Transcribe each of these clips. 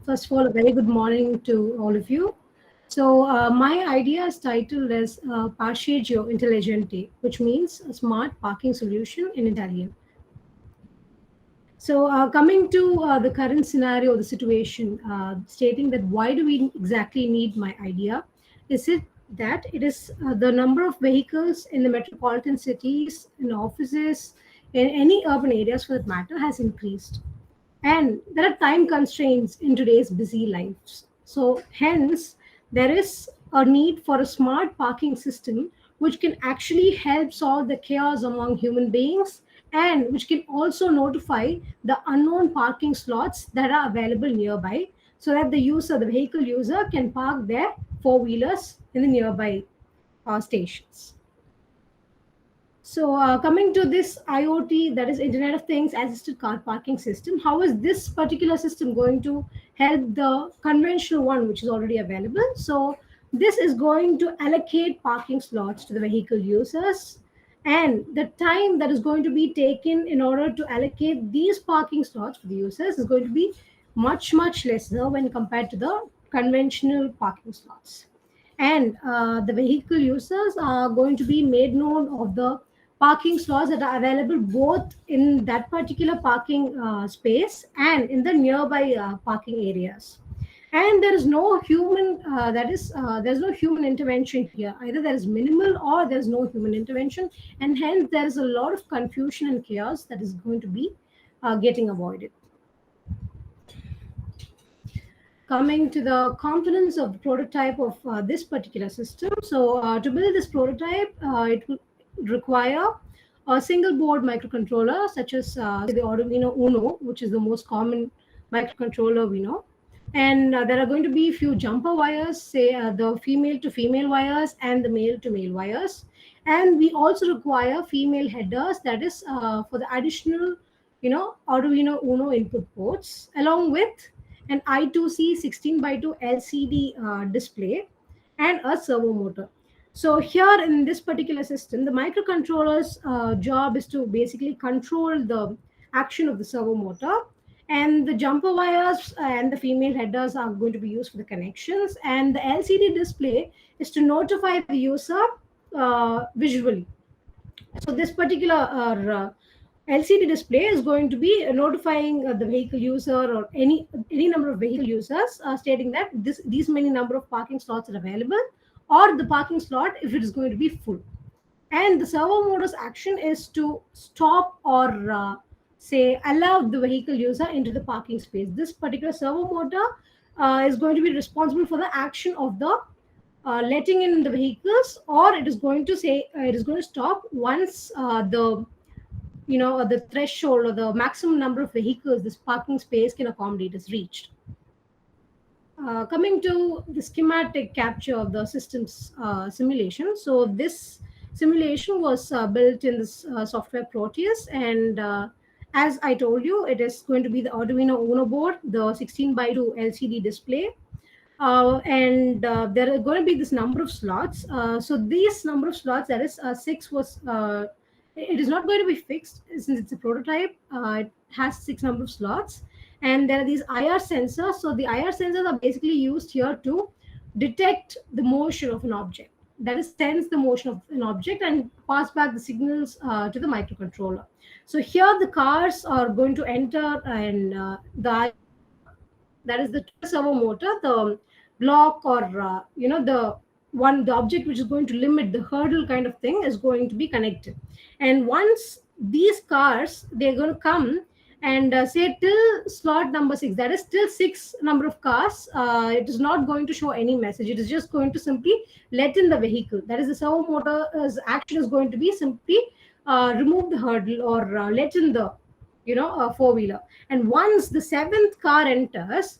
First of all, a very good morning to all of you. So, my idea is titled as Parcheggio Intelligente, which means a smart parking solution in Italian. So, coming to the current scenario, the situation, stating that why do we exactly need my idea? Is it that it is the number of vehicles in the metropolitan cities, in offices, in any urban areas for that matter, has increased, and there are time constraints in today's busy lives. So, hence, there is a need for a smart parking system which can actually help solve the chaos among human beings and which can also notify the unknown parking slots that are available nearby so that the vehicle user, can park their four wheelers in the nearby stations. So, coming to this IoT, that is Internet of Things assisted car parking system, how is this particular system going to help the conventional one, which is already available? So, this is going to allocate parking slots to the vehicle users, and the time that is going to be taken in order to allocate these parking slots for the users is going to be much lesser when compared to the conventional parking slots. And the vehicle users are going to be made known of the parking slots that are available both in that particular parking space and in the nearby parking areas. And there is no human there's no human intervention here. Either there is minimal or there's no human intervention, and hence there is a lot of confusion and chaos that is going to be getting avoided. Coming to the components of the prototype of this particular system. So, to build this prototype, it will require a single board microcontroller, such as the Arduino Uno, which is the most common microcontroller we know. And there are going to be few jumper wires, say the female to female wires and the male to male wires. And we also require female headers, that is for the additional, Arduino Uno input ports, along with an I2C 16 by 2 LCD display, and a servo motor. So here in this particular system, the microcontroller's job is to basically control the action of the servo motor, and the jumper wires and the female headers are going to be used for the connections, and the LCD display is to notify the user visually. So this particular LCD display is going to be notifying the vehicle user or any number of vehicle users, stating that these many number of parking slots are available, or the parking slot if it is going to be full. And the servo motor's action is to stop or say allow the vehicle user into the parking space. This particular servo motor is going to be responsible for the action of the letting in the vehicles, or it is going to say it is going to stop once the threshold or the maximum number of vehicles this parking space can accommodate is reached. Coming to the schematic capture of the system's simulation. So this simulation was built in this software Proteus, and as I told you, it is going to be the Arduino Uno board, the 16 by 2 LCD display, and there are going to be this number of slots. So these number of slots, that is six, was it is not going to be fixed since it's a prototype. It has six number of slots, and there are these IR sensors. So the IR sensors are basically used here to detect the motion of an object. That is, sense the motion of an object and pass back the signals to the microcontroller. So here the cars are going to enter, and that is the servo motor, the block, or the object which is going to limit the hurdle kind of thing is going to be connected. And once these cars, they're going to come and say till slot number 6, that is till 6 number of cars, it is not going to show any message. It is just going to simply let in the vehicle. That is, the servo motor's action is going to be simply remove the hurdle or let in the four-wheeler. And once the seventh car enters,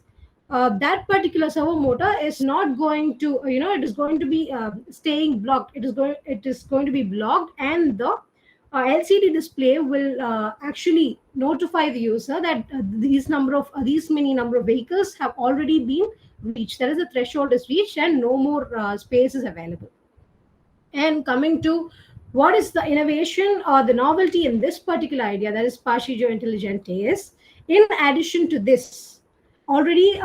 that particular servo motor is not going to, it is going to be staying blocked. It is going to be blocked, and the LCD display will actually notify the user that these many number of vehicles have already been reached. That is, the threshold is reached, and no more space is available. And coming to what is the innovation or the novelty in this particular idea, that is Parcheggio Intelligente, is in addition to this, Already,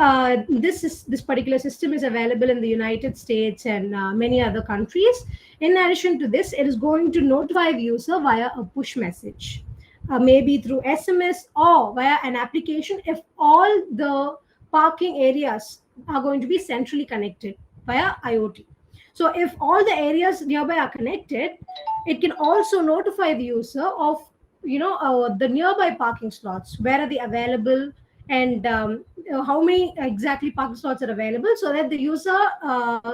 this particular system is available in the United States and many other countries. In addition to this, it is going to notify the user via a push message, maybe through SMS or via an application if all the parking areas are going to be centrally connected via IoT. So if all the areas nearby are connected, it can also notify the user of the nearby parking slots, where are they available, and how many exactly parking slots are available, so that the user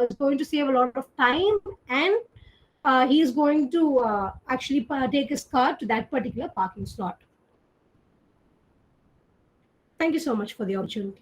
is going to save a lot of time, and he is going to actually take his car to that particular parking slot. Thank you so much for the opportunity.